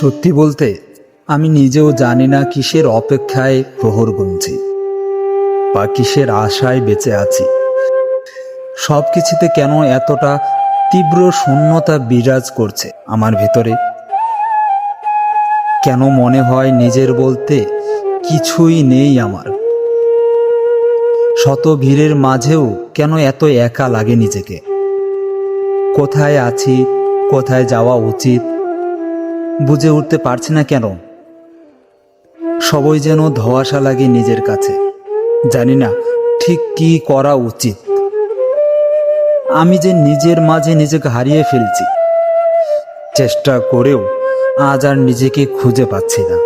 সত্যি বলতে আমি নিজেও জানি না কিসের অপেক্ষায় প্রহর গুনছি বা কিসের আশায় বেঁচে আছি। সব কিছুতে কেন এতটা তীব্র শূন্যতা বিরাজ করছে আমার ভিতরে? কেন মনে হয় নিজের বলতে কিছুই নেই আমার? শত ভিড়ের মাঝেও কেন এত একা লাগে নিজেকে? কোথায় আছি, কোথায় যাওয়া উচিত বুঝে উঠতে পারছি না কেন। সবই যেন ধোঁয়াশা লাগে নিজের কাছে, জানি না ঠিক কি করা উচিত। আমি যে নিজের মাঝে নিজেকে হারিয়ে ফেলছি, চেষ্টা করেও আজ আর নিজেকে খুঁজে পাচ্ছি না।